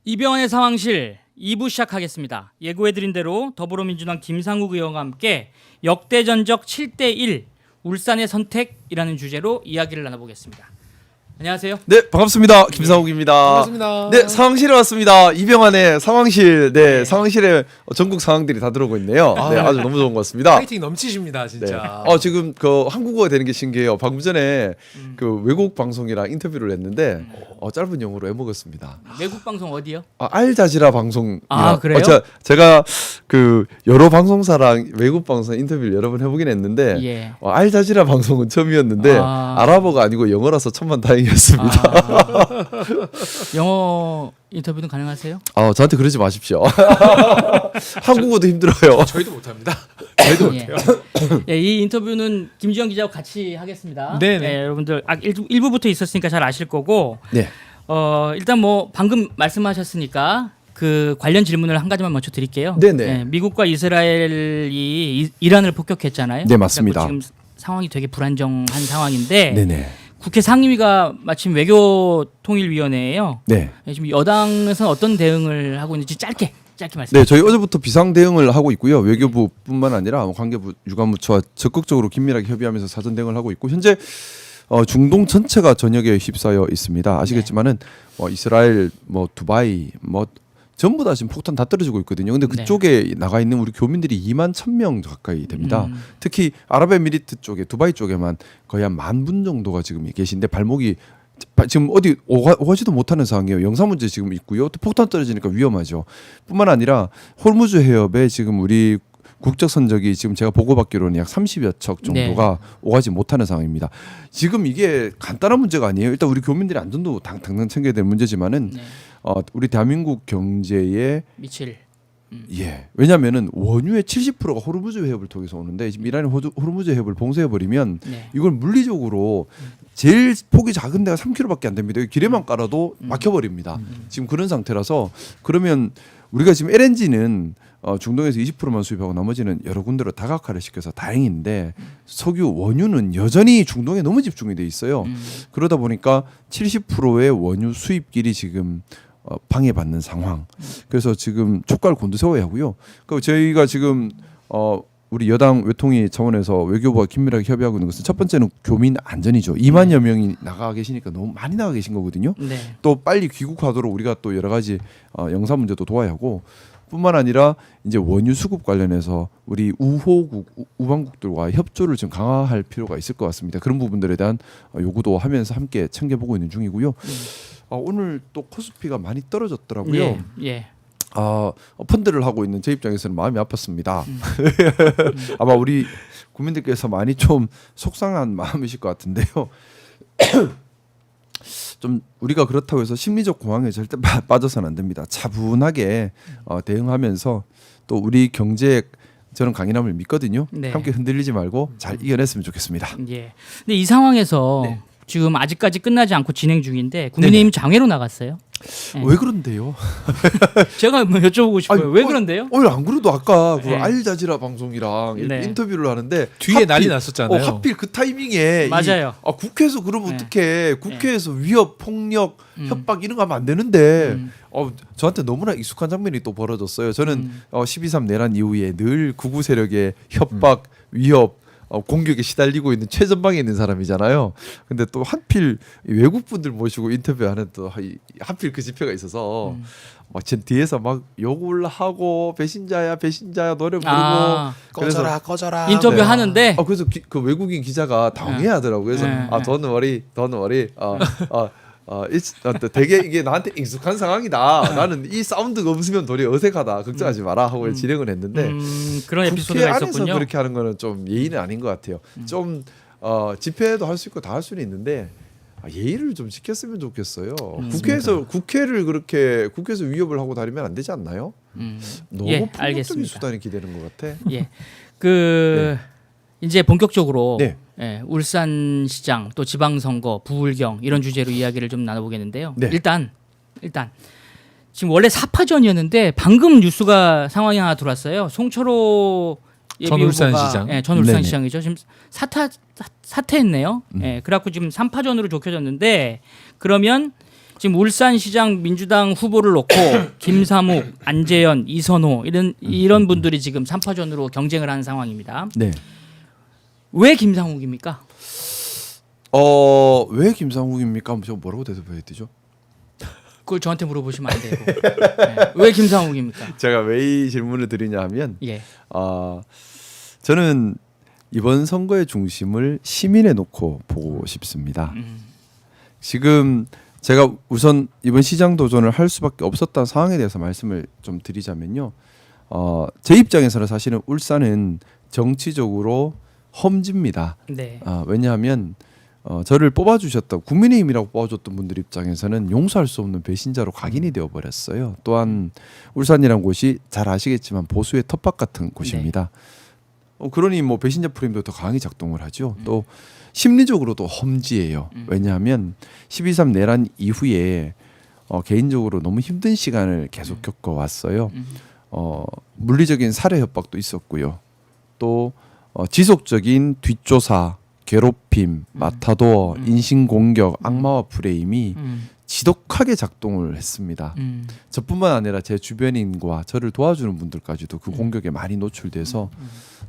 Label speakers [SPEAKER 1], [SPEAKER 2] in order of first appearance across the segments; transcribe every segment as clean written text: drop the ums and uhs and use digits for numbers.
[SPEAKER 1] 이병헌의 상황실 2부 시작하겠습니다. 예고해드린 대로 더불어민주당 김상욱 의원과 함께 역대전적 7대1 울산의 선택이라는 주제로 이야기를 나눠보겠습니다. 안녕하세요.
[SPEAKER 2] 네, 반갑습니다. 김상욱입니다.
[SPEAKER 3] 반갑습니다.
[SPEAKER 2] 네, 상황실에 왔습니다. 이병헌의 상황실. 네, 상황실에 전국 상황들이 다 들어오고 있네요. 네, 아주 너무 좋은 것 같습니다.
[SPEAKER 3] 파이팅 넘치십니다, 진짜.
[SPEAKER 2] 네. 지금 그 한국어가 되는 게 신기해요. 방금 전에 그 외국 방송이랑 인터뷰를 했는데 짧은 영어로 해먹었습니다.
[SPEAKER 1] 외국 방송 어디요?
[SPEAKER 2] 알자지라 방송.
[SPEAKER 1] 아, 그래요?
[SPEAKER 2] 제가 그 여러 방송사랑 외국 방송 인터뷰를 여러 번 해보긴 했는데
[SPEAKER 1] 예.
[SPEAKER 2] 알자지라 방송은 처음이었는데 아랍어가 아니고 영어라서 천만 다행이었습니다.
[SPEAKER 1] 영어 인터뷰는 가능하세요?
[SPEAKER 2] 저한테 그러지 마십시오. 한국어도 힘들어요.
[SPEAKER 3] 저희도 못합니다.
[SPEAKER 1] 저희도 못해요. 예, 이 인터뷰는 김지영 기자와 같이 하겠습니다.
[SPEAKER 3] 네네.
[SPEAKER 1] 예, 여러분들 일부부터 있었으니까 잘 아실 거고.
[SPEAKER 2] 네.
[SPEAKER 1] 일단 뭐 방금 말씀하셨으니까 그 관련 질문을 한 가지만 먼저 드릴게요.
[SPEAKER 2] 네네.
[SPEAKER 1] 예, 미국과 이스라엘이 이란을 폭격했잖아요.
[SPEAKER 2] 네, 맞습니다.
[SPEAKER 1] 지금 상황이 되게 불안정한 상황인데.
[SPEAKER 2] 네네.
[SPEAKER 1] 국회 상임위가 마침 외교통일위원회예요.
[SPEAKER 2] 네.
[SPEAKER 1] 지금 여당에서는 어떤 대응을 하고 있는지 짧게 말씀해
[SPEAKER 2] 네, 저희 어제부터 비상 대응을 하고 있고요. 외교부뿐만 아니라 관계부, 유관부처와 적극적으로 긴밀하게 협의하면서 사전 대응을 하고 있고 현재 중동 전체가 전역에 휩싸여 있습니다. 아시겠지만은 이스라엘, 두바이, 전부 다 지금 폭탄 다 떨어지고 있거든요. 근데 그쪽에 나가 있는 우리 교민들이 2만 1,000명 가까이 됩니다. 특히 아랍에미리트 쪽에 두바이 쪽에만 거의 한 10,000분 정도가 지금 계신데 발목이 지금 어디 오가지도 못하는 상황이에요. 영사 문제 지금 있고요. 또 폭탄 떨어지니까 위험하죠. 뿐만 아니라 홀무즈 해협에 지금 우리 국적 선적이 지금 제가 보고받기로는 약 30여 척 정도가 오가지 못하는 상황입니다. 지금 이게 간단한 문제가 아니에요. 일단 우리 교민들의 안전도 당장 챙겨야 될 문제지만은 우리 대한민국 경제에
[SPEAKER 1] 미칠.
[SPEAKER 2] 예. 왜냐면은 원유의 70%가 호르무즈 해협을 통해서 오는데 지금 이란이 호르무즈 해협을 봉쇄해 버리면 이걸 물리적으로 제일 폭이 작은 데가 3km밖에 안 됩니다. 길에만 깔아도 막혀 버립니다. 지금 그런 상태라서 그러면 우리가 지금 LNG는 중동에서 20%만 수입하고 나머지는 여러 군데로 다각화를 시켜서 다행인데 석유 원유는 여전히 중동에 너무 집중이 돼 있어요. 그러다 보니까 70%의 원유 수입길이 지금 방해받는 상황. 그래서 지금 촉각을 곤두세워야 하고요. 그 저희가 지금 우리 여당 외통위 차원에서 외교부와 긴밀하게 협의하고 있는 것은 첫 번째는 교민 안전이죠. 2만여 명이 나가 계시니까 너무 많이 나가 계신 거거든요.
[SPEAKER 1] 네.
[SPEAKER 2] 또 빨리 귀국하도록 우리가 또 여러 가지 영사 문제도 도와야 하고 뿐만 아니라 이제 원유 수급 관련해서 우리 우방국들과 협조를 좀 강화할 필요가 있을 것 같습니다. 그런 부분들에 대한 요구도 하면서 함께 챙겨보고 있는 중이고요. 오늘 또 코스피가 많이 떨어졌더라고요.
[SPEAKER 1] 예.
[SPEAKER 2] 펀드를 하고 있는 제 입장에서는 마음이 아팠습니다. 아마 우리 국민들께서 많이 좀 속상한 마음이실 것 같은데요. 좀 우리가 그렇다고 해서 심리적 공황에 절대 빠져서는 안 됩니다. 차분하게 대응하면서 또 우리 경제에 저는 강인함을 믿거든요.
[SPEAKER 1] 네.
[SPEAKER 2] 함께 흔들리지 말고 잘 이겨냈으면 좋겠습니다.
[SPEAKER 1] 예. 근데 이 상황에서 지금 아직까지 끝나지 않고 진행 중인데 국민의힘 장외로 나갔어요.
[SPEAKER 2] 왜 그런데요?
[SPEAKER 1] 제가 뭐 여쭤보고 싶어요. 왜 그런데요?
[SPEAKER 2] 안 그래도 아까 그 알자지라 방송이랑 인터뷰를 하는데
[SPEAKER 3] 뒤에 난리 났었잖아요.
[SPEAKER 2] 하필 그 타이밍에
[SPEAKER 1] 맞아요.
[SPEAKER 2] 국회에서 그러면 어떡해. 국회에서 위협, 폭력, 협박 이런 거 하면 안 되는데 저한테 너무나 익숙한 장면이 또 벌어졌어요. 저는 12.3 내란 이후에 늘 극우 세력의 협박, 위협 공격에 시달리고 있는 최전방에 있는 사람이잖아요. 근데 또 하필 외국 분들 모시고 인터뷰하는 또 하필 그 집회가 있어서 막 제 뒤에서 막 욕을 하고 배신자야 노래 부르고
[SPEAKER 3] 꺼져라
[SPEAKER 1] 인터뷰 하는데
[SPEAKER 2] 그래서 그 외국인 기자가 당황해하더라고요. 그래서 don't worry 되게 이게 나한테 익숙한 상황이다. 나는 이 사운드가 없으면 도리어 어색하다. 걱정하지 마라 하고 진행을 했는데
[SPEAKER 1] 그런 에피소드가
[SPEAKER 2] 국회 안에서
[SPEAKER 1] 있었군요.
[SPEAKER 2] 그렇게 하는 거는 좀 예의는 아닌 것 같아요. 좀 집회도 할 수 있고 다 할 수는 있는데 예의를 좀 지켰으면 좋겠어요. 국회에서 위협을 하고 다니면 안 되지 않나요? 너무 폭력적인
[SPEAKER 1] 알겠습니다.
[SPEAKER 2] 수단이 기대는 것 같아.
[SPEAKER 1] 예. 이제 본격적으로
[SPEAKER 2] 네.
[SPEAKER 1] 울산시장 또 지방선거 부울경 이런 주제로 이야기를 좀 나눠보겠는데요.
[SPEAKER 2] 네.
[SPEAKER 1] 일단 지금 원래 4파전이었는데 방금 뉴스가 상황이 하나 들어왔어요. 송철호
[SPEAKER 3] 전 울산시장.
[SPEAKER 1] 전 울산시장이죠. 지금 사퇴했네요. 그래갖고 지금 3파전으로 좁혀졌는데 그러면 지금 울산시장 민주당 후보를 놓고 김사묵, 안재현, 이선호 이런 분들이 지금 3파전으로 경쟁을 하는 상황입니다.
[SPEAKER 2] 네.
[SPEAKER 1] 왜 김상욱입니까?
[SPEAKER 2] 왜 김상욱입니까? 저 뭐라고 대답해야 되죠?
[SPEAKER 1] 그걸 저한테 물어보시면 안 되고. 네. 왜 김상욱입니까?
[SPEAKER 2] 제가 왜 이 질문을 드리냐 하면
[SPEAKER 1] 예.
[SPEAKER 2] 저는 이번 선거의 중심을 시민에 놓고 보고 싶습니다. 지금 제가 우선 이번 시장 도전을 할 수밖에 없었던 상황에 대해서 말씀을 좀 드리자면요. 제 입장에서는 사실은 울산은 정치적으로 험지입니다.
[SPEAKER 1] 네.
[SPEAKER 2] 왜냐하면 저를 뽑아주셨던 국민의힘이라고 뽑아줬던 분들 입장에서는 용서할 수 없는 배신자로 각인이 되어버렸어요. 또한 울산이란 곳이 잘 아시겠지만 보수의 텃밭 같은 곳입니다. 그러니 뭐 배신자 프레임도 더 강하게 작동을 하죠. 또 심리적으로도 험지예요. 왜냐하면 12.3 내란 이후에 개인적으로 너무 힘든 시간을 계속 겪어왔어요. 물리적인 살해 협박도 있었고요. 또 지속적인 뒷조사, 괴롭힘, 마타도어, 인신공격, 악마화 프레임이 지독하게 작동을 했습니다. 저뿐만 아니라 제 주변인과 저를 도와주는 분들까지도 그 공격에 많이 노출돼서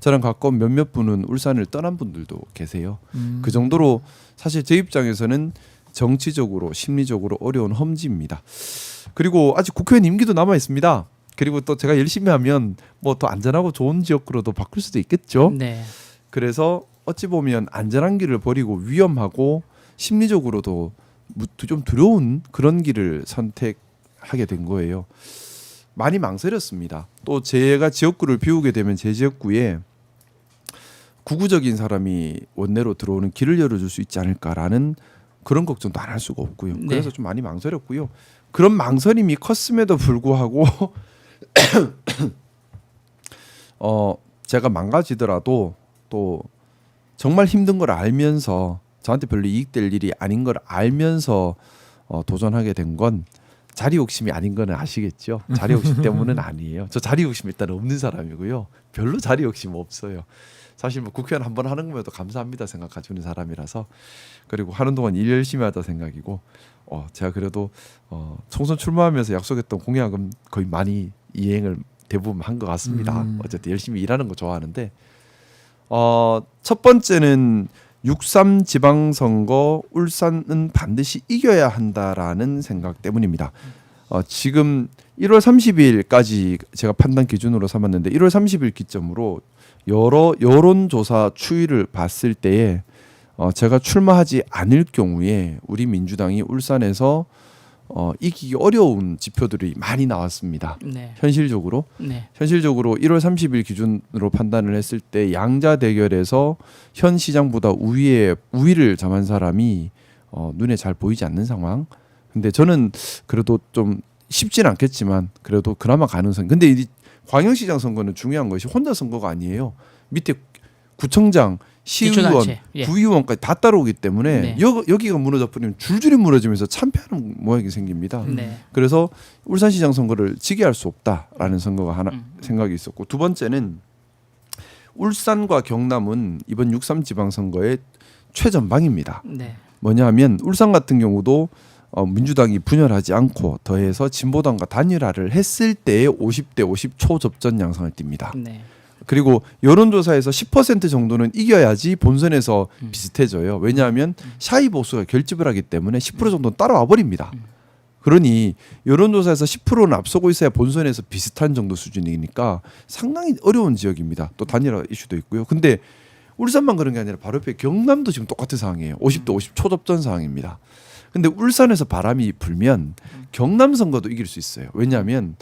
[SPEAKER 2] 저랑 가까운 몇몇 분은 울산을 떠난 분들도 계세요. 그 정도로 사실 제 입장에서는 정치적으로 심리적으로 어려운 험지입니다. 그리고 아직 국회의원 임기도 남아 있습니다. 그리고 또 제가 열심히 하면 뭐 더 안전하고 좋은 지역으로도 바꿀 수도 있겠죠.
[SPEAKER 1] 네.
[SPEAKER 2] 그래서 어찌 보면 안전한 길을 버리고 위험하고 심리적으로도 좀 두려운 그런 길을 선택하게 된 거예요. 많이 망설였습니다. 또 제가 지역구를 비우게 되면 제 지역구에 구구적인 사람이 원내로 들어오는 길을 열어줄 수 있지 않을까라는 그런 걱정도 안 할 수가 없고요.
[SPEAKER 1] 네.
[SPEAKER 2] 그래서 좀 많이 망설였고요. 그런 망설임이 컸음에도 불구하고 제가 망가지더라도 또 정말 힘든 걸 알면서 저한테 별로 이익될 일이 아닌 걸 알면서 도전하게 된 건 자리 욕심이 아닌 건 아시겠죠? 자리 욕심 때문은 아니에요. 저 자리 욕심 일단 없는 사람이고요. 별로 자리 욕심 없어요. 사실 뭐 국회의원 한번 하는 거에도 감사합니다 생각하시는 사람이라서 그리고 하는 동안 일 열심히 하다 생각이고 제가 그래도 총선 출마하면서 약속했던 공약은 거의 많이 이행을 대부분 한 것 같습니다. 어쨌든 열심히 일하는 거 좋아하는데 첫 번째는 6.3 지방선거 울산은 반드시 이겨야 한다라는 생각 때문입니다. 지금 1월 30일까지 제가 판단 기준으로 삼았는데 1월 30일 기점으로 여러 여론조사 추이를 봤을 때에 제가 출마하지 않을 경우에 우리 민주당이 울산에서 이기기 어려운 지표들이 많이 나왔습니다.
[SPEAKER 1] 네.
[SPEAKER 2] 현실적으로 1월 30일 기준으로 판단을 했을 때 양자 대결에서 현 시장보다 우위를 점한 사람이 눈에 잘 보이지 않는 상황. 근데 저는 그래도 좀 쉽진 않겠지만 그래도 그나마 가능성. 근데 이 광역시장 선거는 중요한 것이 혼자 선거가 아니에요. 밑에 구청장, 시의원, 구의원까지 다 따라오기 때문에 여기가 무너져 버리면 줄줄이 무너지면서 참패하는 모양이 생깁니다. 그래서 울산시장 선거를 지게 할 수 없다라는 선거가 하나 생각이 있었고 두 번째는 울산과 경남은 이번 6.3 지방선거의 최전방입니다. 뭐냐 하면 울산 같은 경우도 민주당이 분열하지 않고 더해서 진보당과 단일화를 했을 때의 50대 50 초접전 양상을 띱니다. 그리고 여론조사에서 10% 정도는 이겨야지 본선에서 비슷해져요. 왜냐하면 샤이 보수가 결집을 하기 때문에 10% 정도는 따라와 버립니다. 그러니 여론조사에서 10%는 앞서고 있어야 본선에서 비슷한 정도 수준이니까 상당히 어려운 지역입니다. 또 단일화 이슈도 있고요. 근데 울산만 그런 게 아니라 바로 옆에 경남도 지금 똑같은 상황이에요. 50대 50 초접전 상황입니다. 근데 울산에서 바람이 불면 경남 선거도 이길 수 있어요. 왜냐하면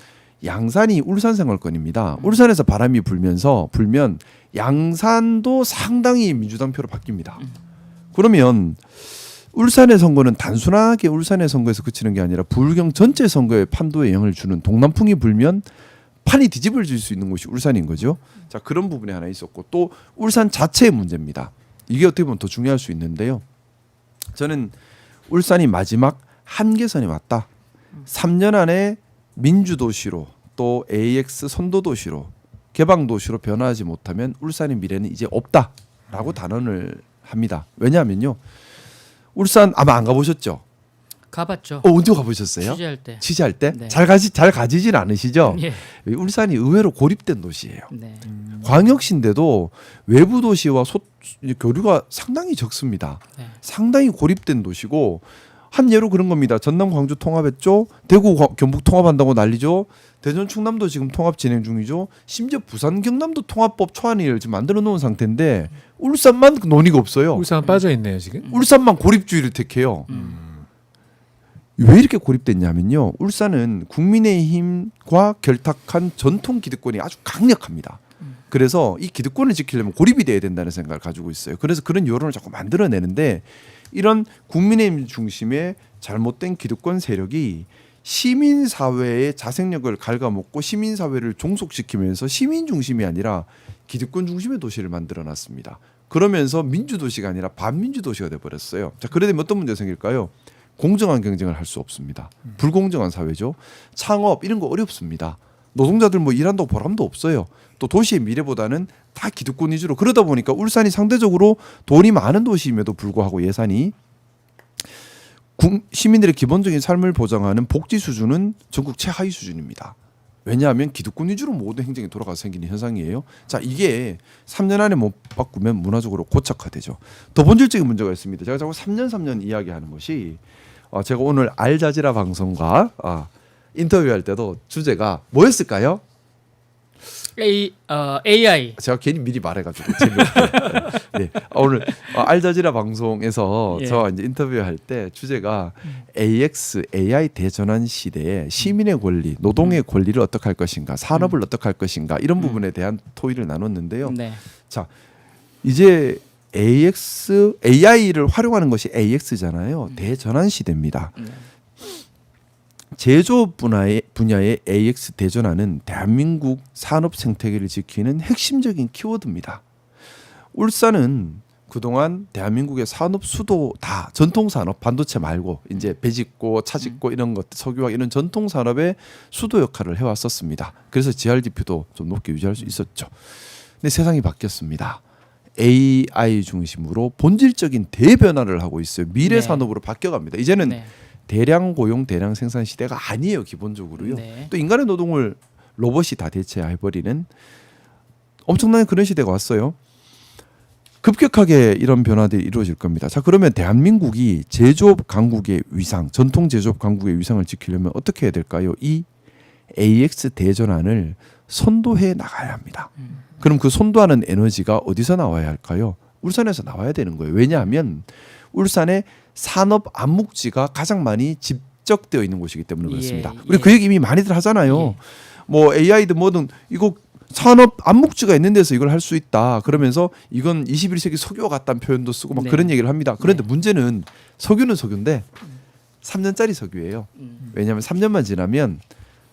[SPEAKER 2] 양산이 울산 생활권입니다. 울산에서 바람이 불면 양산도 상당히 민주당 표로 바뀝니다. 그러면 울산의 선거는 단순하게 울산의 선거에서 그치는 게 아니라 불경 전체 선거에 판도에 영향을 주는 동남풍이 불면 판이 뒤집어질 수 있는 곳이 울산인 거죠. 자, 그런 부분이 하나 있었고 또 울산 자체의 문제입니다. 이게 어떻게 보면 더 중요할 수 있는데요. 저는 울산이 마지막 한계선에 왔다. 3년 안에 민주도시로 또 AX 선도도시로 개방도시로 변화하지 못하면 울산의 미래는 이제 없다라고 단언을 합니다. 왜냐하면요. 울산 아마 안 가보셨죠?
[SPEAKER 1] 가봤죠.
[SPEAKER 2] 언제 가보셨어요?
[SPEAKER 1] 취재할 때.
[SPEAKER 2] 취재할 때?
[SPEAKER 1] 네.
[SPEAKER 2] 잘 가지진 않으시죠?
[SPEAKER 1] 예.
[SPEAKER 2] 울산이 의외로 고립된 도시예요.
[SPEAKER 1] 네.
[SPEAKER 2] 광역시인데도 외부 도시와 교류가 상당히 적습니다.
[SPEAKER 1] 네.
[SPEAKER 2] 상당히 고립된 도시고 한 예로 그런 겁니다. 전남 광주 통합했죠. 대구 경북 통합한다고 난리죠. 대전 충남도 지금 통합 진행 중이죠. 심지어 부산 경남도 통합법 초안을 지금 만들어 놓은 상태인데 울산만 논의가 없어요.
[SPEAKER 3] 울산 빠져 있네요 지금.
[SPEAKER 2] 울산만 고립주의를 택해요. 왜 이렇게 고립됐냐면요. 울산은 국민의힘과 결탁한 전통 기득권이 아주 강력합니다. 그래서 이 기득권을 지키려면 고립이 돼야 된다는 생각을 가지고 있어요. 그래서 그런 여론을 자꾸 만들어내는데 이런 국민의힘 중심의 잘못된 기득권 세력이 시민사회의 자생력을 갉아먹고 시민사회를 종속시키면서 시민 중심이 아니라 기득권 중심의 도시를 만들어놨습니다. 그러면서 민주도시가 아니라 반민주도시가 돼버렸어요. 자, 그래 되면 어떤 문제가 생길까요? 공정한 경쟁을 할 수 없습니다. 불공정한 사회죠. 창업 이런 거 어렵습니다. 노동자들 뭐 일한다고 보람도 없어요. 또 도시의 미래보다는 다 기득권 위주로 그러다 보니까 울산이 상대적으로 돈이 많은 도시임에도 불구하고 예산이 시민들의 기본적인 삶을 보장하는 복지 수준은 전국 최하위 수준입니다. 왜냐하면 기득권 위주로 모든 행정이 돌아가서 생기는 현상이에요. 자, 이게 3년 안에 못 바꾸면 문화적으로 고착화되죠. 더 본질적인 문제가 있습니다. 제가 자꾸 3년 이야기하는 것이 제가 오늘 알자지라 방송과 인터뷰할 때도 주제가 뭐였을까요?
[SPEAKER 1] AI.
[SPEAKER 2] 제가 괜히 미리 말해가지고 네. 오늘 알자지라 방송에서
[SPEAKER 1] 예.
[SPEAKER 2] 저 이제 인터뷰할 때 주제가 AI 대전환 시대에 시민의 권리, 노동의 권리를 어떻게 할 것인가, 산업을 어떻게 할 것인가 이런 부분에 대한 토의를 나눴는데요.
[SPEAKER 1] 네.
[SPEAKER 2] 자, 이제 AI를 활용하는 것이 AX잖아요. 대전환 시대입니다. 제조업 분야의 AX 대전환은 대한민국 산업 생태계를 지키는 핵심적인 키워드입니다. 울산은 그동안 대한민국의 산업 수도 다 전통 산업 반도체 말고 이제 배짓고 차짓고 이런 것 석유화학 이런 전통 산업의 수도 역할을 해왔었습니다. 그래서 GRDP도 좀 높게 유지할 수 있었죠. 근데 세상이 바뀌었습니다. AI 중심으로 본질적인 대변화를 하고 있어요. 미래
[SPEAKER 1] 네.
[SPEAKER 2] 산업으로 바뀌어갑니다. 이제는
[SPEAKER 1] 네.
[SPEAKER 2] 대량 고용, 대량 생산 시대가 아니에요. 기본적으로요.
[SPEAKER 1] 네.
[SPEAKER 2] 또 인간의 노동을 로봇이 다 대체해버리는 엄청난 그런 시대가 왔어요. 급격하게 이런 변화들이 이루어질 겁니다. 자, 그러면 대한민국이 제조업 강국의 위상, 전통 제조업 강국의 위상을 지키려면 어떻게 해야 될까요? 이 AX 대전환을 선도해 나가야 합니다. 그럼 그 선도하는 에너지가 어디서 나와야 할까요? 울산에서 나와야 되는 거예요. 왜냐하면 울산의 산업 암묵지가 가장 많이 집적되어 있는 곳이기 때문에 그렇습니다. 우리 그 얘기 이미 많이들 하잖아요. 뭐 AI든 뭐든 이거 산업 암묵지가 있는 데서 이걸 할 수 있다. 그러면서 이건 21세기 석유와 같다는 표현도 쓰고 막
[SPEAKER 1] 네.
[SPEAKER 2] 그런 얘기를 합니다. 그런데 문제는 석유는 석유인데 3년짜리 석유예요. 왜냐하면 3년만 지나면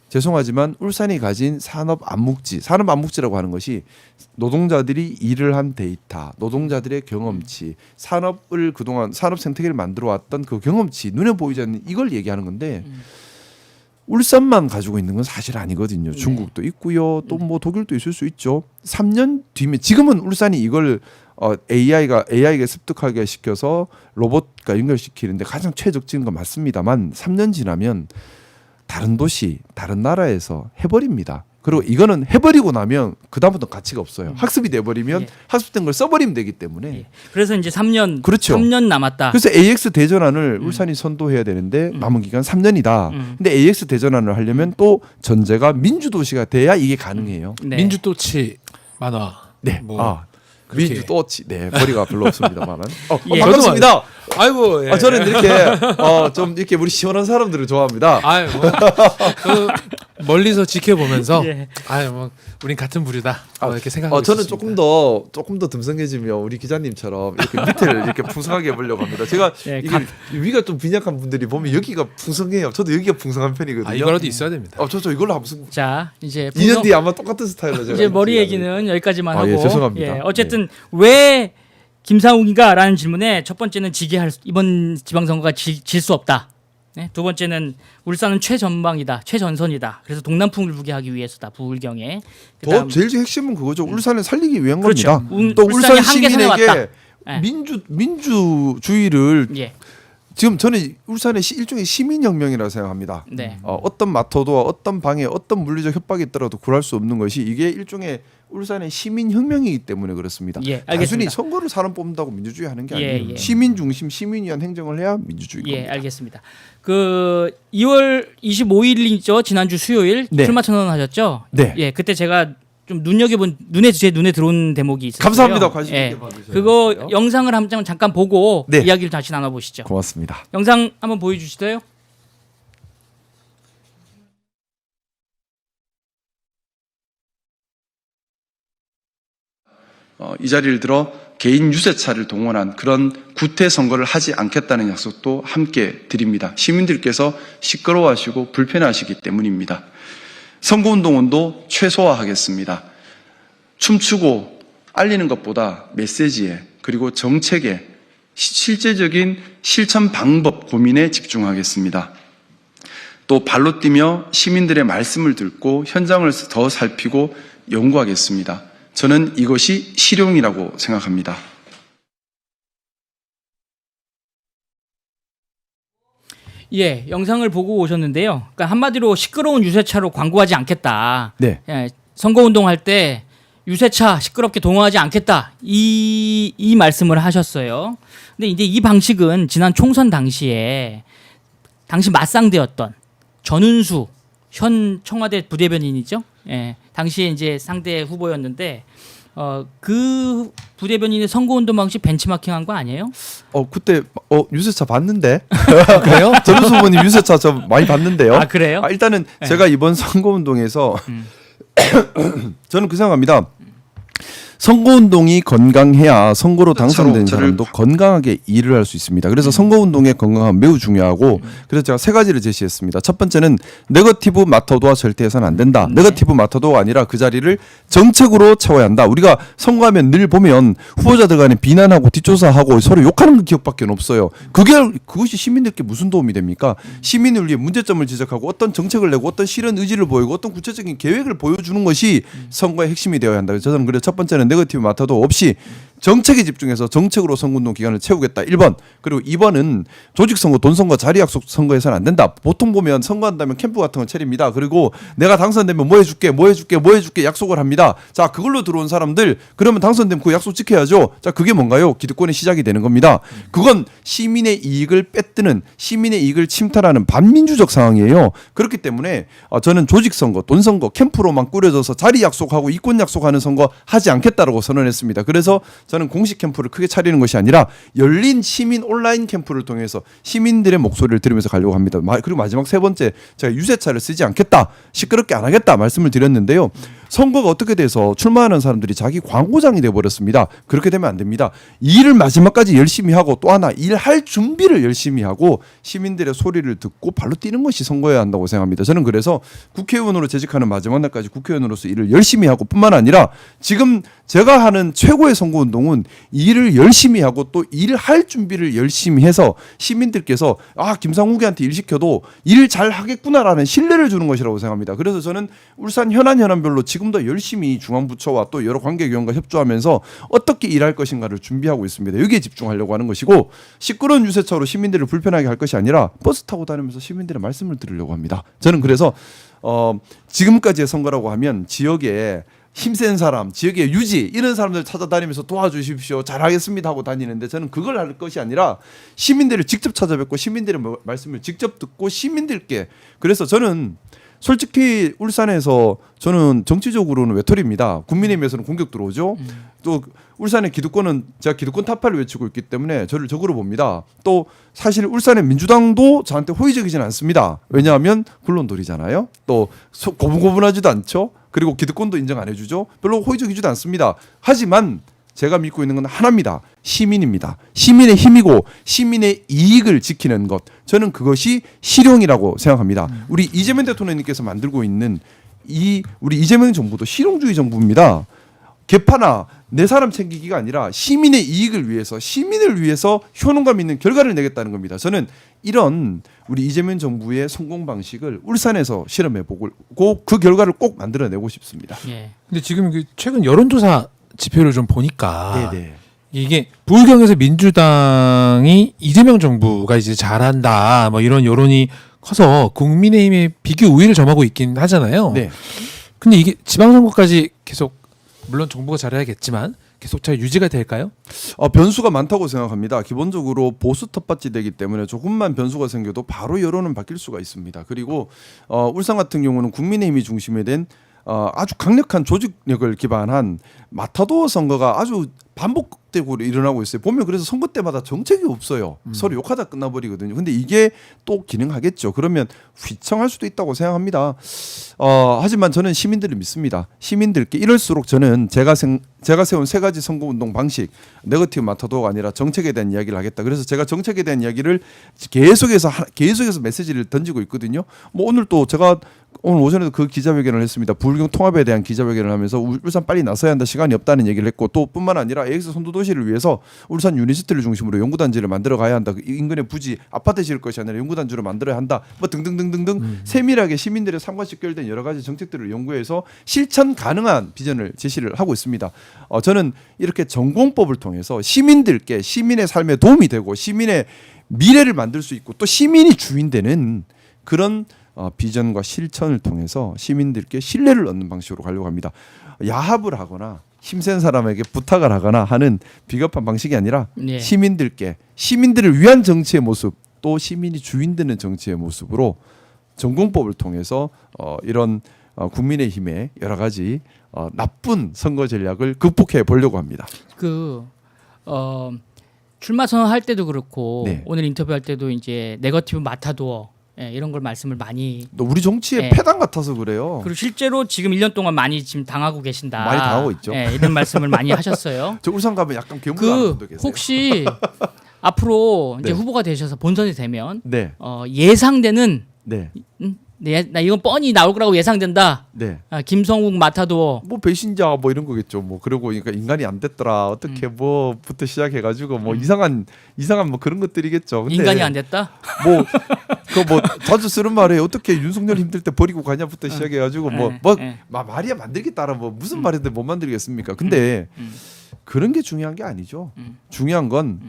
[SPEAKER 2] 죄송하지만 울산이 가진 산업 암묵지라고 하는 것이 노동자들이 일을 한 데이터, 노동자들의 경험치, 산업을 그동안 산업 생태계를 만들어 왔던 그 경험치, 눈에 보이지 않는 이걸 얘기하는 건데 울산만 가지고 있는 건 사실 아니거든요. 중국도 있고요. 또 뭐 독일도 있을 수 있죠. 3년 뒤면 지금은 울산이 이걸 AI가 습득하게 시켜서 로봇과 연결시키는데 가장 최적지인 건 맞습니다만 3년 지나면 다른 도시, 다른 나라에서 해버립니다. 그리고 이거는 해버리고 나면 그 다음부터 가치가 없어요. 학습이 돼버리면 학습된 걸 써버리면 되기 때문에.
[SPEAKER 1] 그래서 이제 3년,
[SPEAKER 2] 그렇죠.
[SPEAKER 1] 3년 남았다.
[SPEAKER 2] 그래서 AX 대전환을 울산이 선도해야 되는데 남은 기간 3년이다. 근데 AX 대전환을 하려면 또 전제가 민주도시가 돼야 이게 가능해요.
[SPEAKER 1] 네.
[SPEAKER 3] 민주도치 만화.
[SPEAKER 2] 네.
[SPEAKER 3] 뭐 그렇게.
[SPEAKER 2] 민주도치. 네. 거리가 별로 없습니다만.
[SPEAKER 1] 예.
[SPEAKER 2] 반갑습니다.
[SPEAKER 3] 아이고. 예.
[SPEAKER 2] 저는 이렇게 좀 이렇게 우리 시원한 사람들을 좋아합니다.
[SPEAKER 3] 아유 그 멀리서 지켜보면서
[SPEAKER 1] 예.
[SPEAKER 3] 아유 뭐 우린 같은 부류다. 이렇게 생각하고
[SPEAKER 2] 저는
[SPEAKER 3] 있었습니다.
[SPEAKER 2] 조금 더 듬성해지면 우리 기자님처럼 이렇게 밑에를 이렇게 풍성하게 해보려고 합니다. 제가
[SPEAKER 1] 예,
[SPEAKER 2] 이게 위가 좀 빈약한 분들이 보면 여기가 풍성해요. 저도 여기가 풍성한 편이거든요.
[SPEAKER 3] 이거라도 있어야 됩니다.
[SPEAKER 2] 저 이걸로 한번
[SPEAKER 1] 자, 이제
[SPEAKER 2] 2년 뒤에 아마 똑같은 스타일로 제가
[SPEAKER 1] 이제 머리 얘기는 여기까지만 하고.
[SPEAKER 2] 예, 죄송합니다.
[SPEAKER 1] 예, 어쨌든 왜 김상욱인가라는 질문에 첫 번째는 이번 지방선거가 질 수 없다. 네? 두 번째는 울산은 최전방이다, 최전선이다. 그래서 동남풍을 부게하기 위해서다. 부울경에.
[SPEAKER 2] 더 제일 핵심은 그거죠. 울산을 살리기 위한
[SPEAKER 1] 그렇죠.
[SPEAKER 2] 겁니다. 또
[SPEAKER 1] 울산이
[SPEAKER 2] 울산
[SPEAKER 1] 한계선에
[SPEAKER 2] 시민에게
[SPEAKER 1] 왔다. 예.
[SPEAKER 2] 민주주의를
[SPEAKER 1] 예.
[SPEAKER 2] 지금 저는 울산의 일종의 시민혁명이라고 생각합니다.
[SPEAKER 1] 네.
[SPEAKER 2] 어떤 마터도와 어떤 방해, 어떤 물리적 협박이 있더라도 굴할 수 없는 것이 이게 일종의 울산의 시민혁명이기 때문에 그렇습니다.
[SPEAKER 1] 예, 알겠습니다.
[SPEAKER 2] 단순히 선거를 사람 뽑는다고 민주주의 하는 게
[SPEAKER 1] 예,
[SPEAKER 2] 아니에요.
[SPEAKER 1] 예.
[SPEAKER 2] 시민 중심, 시민 위한 행정을 해야 민주주의
[SPEAKER 1] 예,
[SPEAKER 2] 겁니다.
[SPEAKER 1] 알겠습니다. 그 2월 25일이죠. 지난주 수요일
[SPEAKER 2] 네.
[SPEAKER 1] 출마 선언하셨죠?
[SPEAKER 2] 네.
[SPEAKER 1] 예, 그때 제가 좀 눈여겨본 제 눈에 들어온 대목이 있었어요.
[SPEAKER 2] 감사합니다. 관심
[SPEAKER 1] 예.
[SPEAKER 2] 있게 봐주셔서.
[SPEAKER 1] 그거 영상을 한번 잠깐 보고
[SPEAKER 2] 네.
[SPEAKER 1] 이야기를 다시 나눠보시죠.
[SPEAKER 2] 고맙습니다.
[SPEAKER 1] 영상 한번 보여주시대요.
[SPEAKER 4] 이 자리를 들어 개인 유세차를 동원한 그런 구태 선거를 하지 않겠다는 약속도 함께 드립니다. 시민들께서 시끄러워하시고 불편해하시기 때문입니다. 선거운동원도 최소화하겠습니다. 춤추고 알리는 것보다 메시지에 그리고 정책에 실제적인 실천 방법 고민에 집중하겠습니다. 또 발로 뛰며 시민들의 말씀을 듣고 현장을 더 살피고 연구하겠습니다. 저는 이것이 실용이라고 생각합니다.
[SPEAKER 1] 예, 영상을 보고 오셨는데요. 그러니까 한마디로 시끄러운 유세차로 광고하지 않겠다.
[SPEAKER 2] 네.
[SPEAKER 1] 예, 선거운동할 때 유세차 시끄럽게 동원하지 않겠다. 이 말씀을 하셨어요. 근데 이제 이 방식은 지난 총선 당시에 당시 맞상대였던 전은수 현 청와대 부대변인이죠. 예, 당시에 이제 상대 후보였는데 그 부대변인의 선거운동 방식 벤치마킹한 거 아니에요?
[SPEAKER 2] 그때 유세차 봤는데
[SPEAKER 3] 그래요?
[SPEAKER 2] 전우수 후보님 유세차 저 많이 봤는데요.
[SPEAKER 1] 아 그래요?
[SPEAKER 2] 일단은
[SPEAKER 1] 네.
[SPEAKER 2] 제가 이번 선거운동에서 저는 그 생각합니다. 선거운동이 건강해야 선거로 당선된
[SPEAKER 4] 저를-
[SPEAKER 2] 사람도 건강하게 일을 할 수 있습니다. 그래서 선거운동의 건강은 매우 중요하고 그래서 제가 세 가지를 제시했습니다. 첫 번째는 네거티브 마터도와 절대 해서는 안 된다. 네거티브 마터도가 아니라 그 자리를 정책으로 채워야 한다. 우리가 선거하면 늘 보면 후보자들 간에 비난하고 뒷조사하고 서로 욕하는 그 기억밖에 없어요. 그것이 시민들께 무슨 도움이 됩니까? 시민을 위해 문제점을 지적하고 어떤 정책을 내고 어떤 실현 의지를 보이고 어떤 구체적인 계획을 보여주는 것이 선거의 핵심이 되어야 한다. 저는 그래서 첫 번째는 네거티브 마터도 없이 정책에 집중해서 정책으로 선거운동 기간을 채우겠다. 1번. 그리고 2번은 조직선거, 돈선거, 자리약속 선거에서는 안 된다. 보통 보면 선거한다면 캠프 같은 거 차립니다. 그리고 내가 당선되면 뭐 해줄게 약속을 합니다. 자, 그걸로 들어온 사람들 그러면 당선되면 그 약속 지켜야죠. 자, 그게 뭔가요? 기득권의 시작이 되는 겁니다. 그건 시민의 이익을 빼뜨는 시민의 이익을 침탈하는 반민주적 상황이에요. 그렇기 때문에 저는 조직선거, 돈선거, 캠프로만 꾸려져서 자리 약속하고 이권 약속하는 선거 하지 않겠다라고 선언했습니다. 그래서 저는 공식 캠프를 크게 차리는 것이 아니라 열린 시민 온라인 캠프를 통해서 시민들의 목소리를 들으면서 가려고 합니다. 그리고 마지막 세 번째, 제가 유세차를 쓰지 않겠다, 시끄럽게 안 하겠다 말씀을 드렸는데요. 선거가 어떻게 돼서 출마하는 사람들이 자기 광고장이 돼버렸습니다. 그렇게 되면 안 됩니다. 일을 마지막까지 열심히 하고 또 하나 일할 준비를 열심히 하고 시민들의 소리를 듣고 발로 뛰는 것이 선거여야 한다고 생각합니다. 저는 그래서 국회의원으로 재직하는 마지막 날까지 국회의원으로서 일을 열심히 하고 뿐만 아니라 지금 제가 하는 최고의 선거운동은 일을 열심히 하고 또 일을 할 준비를 열심히 해서 시민들께서 김상욱이한테 일 시켜도 일 잘 하겠구나라는 신뢰를 주는 것이라고 생각합니다. 그래서 저는 울산 현안별로 지금도 열심히 중앙부처와 또 여러 관계기관과 협조하면서 어떻게 일할 것인가를 준비하고 있습니다. 여기에 집중하려고 하는 것이고 시끄러운 유세차로 시민들을 불편하게 할 것이 아니라 버스 타고 다니면서 시민들의 말씀을 들으려고 합니다. 저는 그래서 지금까지의 선거라고 하면 지역에 힘센 사람, 지역의 유지 이런 사람들 찾아다니면서 도와주십시오, 잘하겠습니다 하고 다니는데 저는 그걸 할 것이 아니라 시민들을 직접 찾아뵙고 시민들의 말씀을 직접 듣고 시민들께, 그래서 저는 솔직히 울산에서 저는 정치적으로는 외톨이입니다. 국민의힘에서는 공격 들어오죠. 또 울산의 기득권은 제가 기득권 타파를 외치고 있기 때문에 저를 적으로 봅니다. 또 사실 울산의 민주당도 저한테 호의적이진 않습니다. 왜냐하면 불론돌이잖아요. 또 고분고분하지도 않죠. 그리고 기득권도 인정 안 해주죠. 별로 호의적이지도 않습니다. 하지만 제가 믿고 있는 건 하나입니다. 시민입니다. 시민의 힘이고 시민의 이익을 지키는 것. 저는 그것이 실용이라고 생각합니다. 우리 이재명 대통령님께서 만들고 있는 우리 이재명 정부도 실용주의 정부입니다. 개파나 내 사람 챙기기가 아니라 시민의 이익을 위해서, 시민을 위해서 효능감 있는 결과를 내겠다는 겁니다. 저는 이런 우리 이재명 정부의 성공 방식을 울산에서 실험해보고 그 결과를 꼭 만들어내고 싶습니다.
[SPEAKER 1] 예.
[SPEAKER 3] 근데 지금 최근 여론조사 지표를 좀 보니까
[SPEAKER 2] 네네.
[SPEAKER 3] 이게 부울경에서 민주당이 이재명 정부가 이제 잘한다 뭐 이런 여론이 커서 국민의힘의 비교 우위를 점하고 있긴 하잖아요.
[SPEAKER 2] 네.
[SPEAKER 3] 근데 이게 지방선거까지 계속 물론 정부가 잘해야겠지만 계속 잘 유지가 될까요?
[SPEAKER 2] 변수가 많다고 생각합니다. 기본적으로 보수 텃밭이 되기 때문에 조금만 변수가 생겨도 바로 여론은 바뀔 수가 있습니다. 그리고 울산 같은 경우는 국민의힘이 중심이 된 아주 강력한 조직력을 기반한 마타도어 선거가 아주 반복되고 일어나고 있어요. 보면 그래서 선거 때마다 정책이 없어요. 서로 욕하다 끝나버리거든요. 근데 이게 또 기능하겠죠. 그러면 휘청할 수도 있다고 생각합니다. 하지만 저는 시민들을 믿습니다. 시민들께 이럴수록 저는 제가 세운 세 가지 선거운동 방식, 네거티브 마타도어가 아니라 정책에 대한 이야기를 하겠다. 그래서 제가 정책에 대한 이야기를 계속해서 메시지를 던지고 있거든요. 뭐 오늘 또 제가 오늘 오전에도 그 기자회견을 했습니다. 부울경 통합에 대한 기자회견을 하면서 울산 빨리 나서야 한다, 시간이 없다는 얘기를 했고, 또 뿐만 아니라 AX 선도도시를 위해서 울산 유니시티를 중심으로 연구단지를 만들어 가야 한다. 인근의 부지 아파트 지을 것이 아니라 연구단지로 만들어야 한다. 뭐 등등등등등 세밀하게 시민들의 삶과 직결된 여러 가지 정책들을 연구해서 실천 가능한 비전을 제시를 하고 있습니다. 저는 이렇게 전공법을 통해서 시민들께 시민의 삶에 도움이 되고 시민의 미래를 만들 수 있고 또 시민이 주인되는 그런 비전과 실천을 통해서 시민들께 신뢰를 얻는 방식으로 가려고 합니다. 야합을 하거나 힘센 사람에게 부탁을 하거나 하는 비겁한 방식이 아니라
[SPEAKER 1] 네.
[SPEAKER 2] 시민들을 위한 정치의 모습, 또 시민이 주인되는 정치의 모습으로 전공법을 통해서 이런 국민의힘의 여러 가지 나쁜 선거 전략을 극복해 보려고 합니다.
[SPEAKER 1] 출마 선언할 때도 그렇고
[SPEAKER 2] 네.
[SPEAKER 1] 오늘 인터뷰할 때도 이제 네거티브 마타도어 이런 걸 말씀을 많이.
[SPEAKER 2] 또 우리 정치의
[SPEAKER 1] 네.
[SPEAKER 2] 폐당 같아서 그래요.
[SPEAKER 1] 그리고 실제로 지금 1년 동안 많이 지금 당하고 계신다.
[SPEAKER 2] 많이 당하고 있죠.
[SPEAKER 1] 이런 말씀을 많이 하셨어요.
[SPEAKER 2] 저 울산 가면 약간 괴물하는 분도 계세요.
[SPEAKER 1] 혹시 앞으로 이제
[SPEAKER 2] 네.
[SPEAKER 1] 후보가 되셔서 본선이 되면
[SPEAKER 2] 네,
[SPEAKER 1] 예상되는
[SPEAKER 2] 네,
[SPEAKER 1] 나 이건 뻔히 나올 거라고 예상된다.
[SPEAKER 2] 네.
[SPEAKER 1] 김성욱 마타도어.
[SPEAKER 2] 뭐 배신자 뭐 이런 거겠죠. 뭐 그러고 그러니까 인간이 안 됐더라. 어떻게 뭐부터 시작해가지고 뭐 이상한 뭐 그런 것들이겠죠. 근데
[SPEAKER 1] 인간이 안 됐다.
[SPEAKER 2] 뭐 자주 쓰는 말이에요. 어떻게 윤석열 힘들 때 버리고 가냐부터 시작해가지고 말이야 만들겠다라 뭐 무슨 말인데 못 만들겠습니까? 근데 그런 게 중요한 게 아니죠. 중요한 건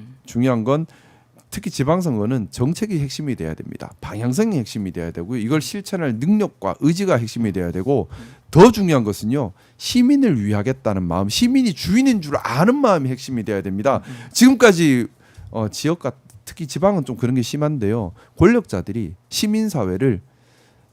[SPEAKER 2] 특히 지방선거는 정책이 핵심이 돼야 됩니다. 방향성이 핵심이 돼야 되고요. 이걸 실천할 능력과 의지가 핵심이 돼야 되고 더 중요한 것은요. 시민을 위하겠다는 마음, 시민이 주인인 줄 아는 마음이 핵심이 돼야 됩니다. 지금까지 지역과 특히 지방은 좀 그런 게 심한데요. 권력자들이 시민사회를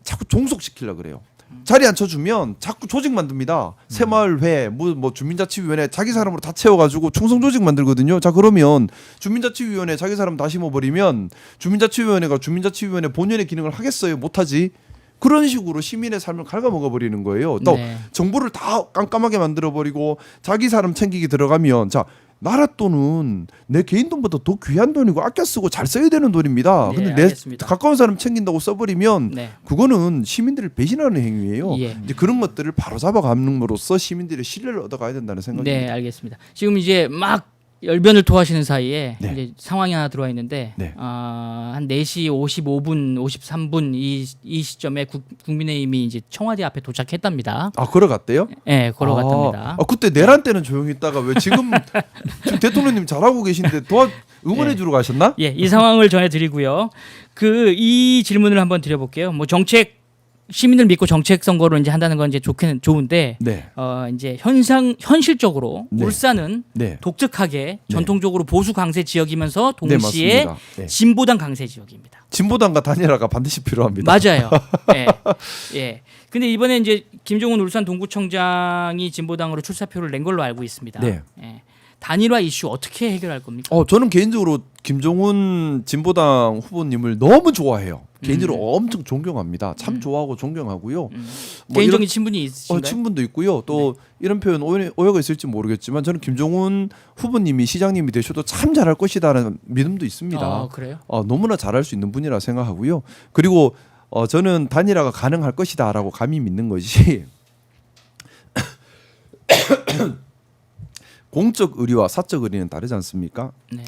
[SPEAKER 2] 자꾸 종속시키려고 그래요. 자리 앉혀주면 자꾸 조직 만듭니다. 새마을회, 뭐 주민자치위원회 자기 사람으로 다 채워가지고 충성 조직 만들거든요. 자 그러면 주민자치위원회 자기 사람 다 심어버리면 주민자치위원회가 주민자치위원회 본연의 기능을 하겠어요? 못하지. 그런 식으로 시민의 삶을 갉아먹어버리는 거예요. 또
[SPEAKER 1] 네.
[SPEAKER 2] 정부를 다 깜깜하게 만들어버리고 자기 사람 챙기기 들어가면 자 나라 돈은 내 개인 돈보다 더 귀한 돈이고 아껴 쓰고 잘 써야 되는 돈입니다.
[SPEAKER 1] 네,
[SPEAKER 2] 근데 내
[SPEAKER 1] 알겠습니다.
[SPEAKER 2] 가까운 사람 챙긴다고 써버리면
[SPEAKER 1] 네.
[SPEAKER 2] 그거는 시민들을 배신하는 행위예요.
[SPEAKER 1] 예.
[SPEAKER 2] 이제 그런 것들을 바로잡아 감으로써 시민들의 신뢰를 얻어가야 된다는 생각입니다.
[SPEAKER 1] 네, 알겠습니다. 지금 이제 막 열변을 토하시는 사이에
[SPEAKER 2] 네.
[SPEAKER 1] 이제 상황이 하나 들어와 있는데
[SPEAKER 2] 네.
[SPEAKER 1] 한 4시 55분, 53분 이 시점에 국민의힘이 이제 청와대 앞에 도착했답니다.
[SPEAKER 2] 걸어갔대요?
[SPEAKER 1] 네, 걸어갔답니다.
[SPEAKER 2] 그때 내란 때는 조용히 있다가 왜 지금 대통령님 잘하고 계신데 응원해 주러 가셨나?
[SPEAKER 1] 예, 이 상황을 전해드리고요. 이 질문을 한번 드려볼게요. 뭐 시민을 믿고 정책 선거로 이제 한다는 건 이제 좋은데
[SPEAKER 2] 네.
[SPEAKER 1] 이제 현실적으로
[SPEAKER 2] 네.
[SPEAKER 1] 울산은
[SPEAKER 2] 네.
[SPEAKER 1] 독특하게 전통적으로 보수 강세 지역이면서
[SPEAKER 2] 네,
[SPEAKER 1] 동시에
[SPEAKER 2] 맞습니다. 네.
[SPEAKER 1] 진보당 강세 지역입니다.
[SPEAKER 2] 진보당과 단일화가 반드시 필요합니다.
[SPEAKER 1] 맞아요. 예. 예. 근데 이번에 이제 김종훈 울산 동구청장이 진보당으로 출사표를 낸 걸로 알고 있습니다.
[SPEAKER 2] 네.
[SPEAKER 1] 예. 단일화 이슈 어떻게 해결할 겁니까?
[SPEAKER 2] 저는 개인적으로 김종훈 진보당 후보님을 너무 좋아해요. 개인적으로 엄청 존경합니다. 참 좋아하고 존경하고요. 뭐
[SPEAKER 1] 개인적인
[SPEAKER 2] 이런-
[SPEAKER 1] 친분이 있으신가요?
[SPEAKER 2] 친분도 있고요. 또 이런 표현 오해가 있을지 모르겠지만 저는 김종훈 후보님이 시장님이 되셔도 참 잘할 것이다라는 믿음도 있습니다.
[SPEAKER 1] 그래요?
[SPEAKER 2] 너무나 잘할 수 있는 분이라 생각하고요. 그리고 저는 단일화가 가능할 것이다라고 감히 믿는 것이 공적 의리와 사적 의리는 다르지 않습니까?
[SPEAKER 1] 네.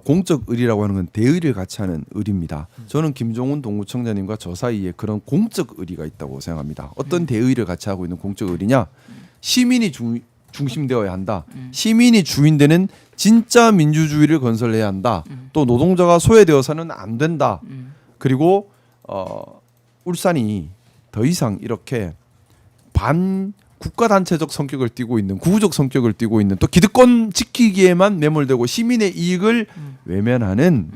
[SPEAKER 2] 공적 의리라고 하는 건 대의를 같이 하는 의리입니다. 저는 김종훈 동구청장님과 저 사이에 그런 공적 의리가 있다고 생각합니다. 어떤 대의를 같이 하고 있는 공적 의리냐? 시민이 중심되어야 한다. 시민이 주인되는 진짜 민주주의를 건설해야 한다. 또 노동자가 소외되어서는 안 된다. 그리고 울산이 더 이상 이렇게 반 국가 단체적 성격을 띠고 있는 구구적 성격을 띠고 있는 또 기득권 지키기에만 매몰되고 시민의 이익을 외면하는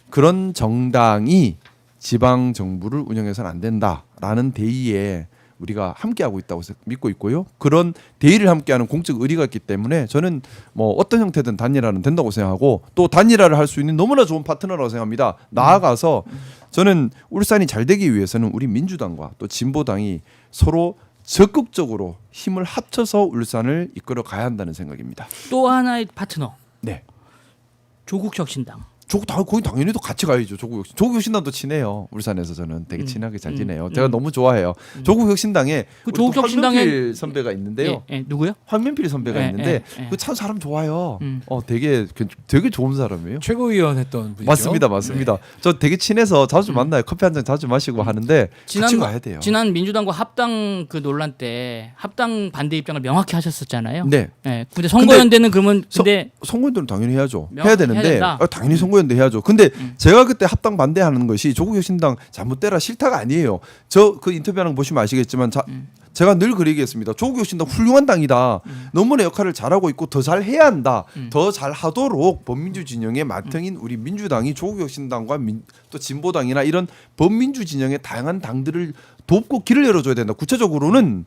[SPEAKER 2] 그런 정당이 지방 정부를 운영해서는 안 된다라는 대의에 우리가 함께하고 있다고 믿고 있고요. 그런 대의를 함께하는 공적 의리가 있기 때문에 저는 뭐 어떤 형태든 단일화는 된다고 생각하고 또 단일화를 할 수 있는 너무나 좋은 파트너라고 생각합니다. 나아가서 저는 울산이 잘 되기 위해서는 우리 민주당과 또 진보당이 서로 적극적으로 힘을 합쳐서 울산을 이끌어 가야 한다는 생각입니다.
[SPEAKER 1] 또 하나의 파트너
[SPEAKER 2] 네.
[SPEAKER 1] 조국혁신당.
[SPEAKER 2] 거기 당연히 또 같이 가야죠. 조국혁신당도 친해요. 울산에서 저는 되게 친하게 잘 지내요. 제가 너무 좋아해요. 조국혁신당에
[SPEAKER 1] 그 조국혁신당에
[SPEAKER 2] 황면필 선배가 있는데요.
[SPEAKER 1] 누구요?
[SPEAKER 2] 황면필 선배가
[SPEAKER 1] 예,
[SPEAKER 2] 있는데
[SPEAKER 1] 예, 예.
[SPEAKER 2] 그 참 사람 좋아요.
[SPEAKER 1] 음.
[SPEAKER 2] 되게 좋은 사람이에요.
[SPEAKER 3] 최고위원 했던 분이죠.
[SPEAKER 2] 맞습니다. 저 되게 친해서 자주 만나요. 커피 한 잔 자주 마시고 하는데 같이 가야 돼요.
[SPEAKER 1] 지난 민주당과 합당 그 논란 때 합당 반대 입장을 명확히 하셨었잖아요.
[SPEAKER 2] 네.
[SPEAKER 1] 네. 근데 선거연대는 그러면 근데
[SPEAKER 2] 선거연대는 당연히 해야죠.
[SPEAKER 1] 명확히
[SPEAKER 2] 해야 되는데
[SPEAKER 1] 해야 된다?
[SPEAKER 2] 당연히 선거연대 해야죠. 근데 제가 그때 합당 반대하는 것이 조국혁신당 잘못되라 싫다가 아니에요. 저 그 인터뷰하는 거 보시면 아시겠지만 제가 늘 그 얘기했습니다. 조국혁신당 훌륭한 당이다. 너무나 역할을 잘하고 있고 더 잘해야 한다. 더 잘하도록 범민주 진영의 맏형인 우리 민주당이 조국혁신당과 또 진보당이나 이런 범민주 진영의 다양한 당들을 돕고 길을 열어줘야 된다. 구체적으로는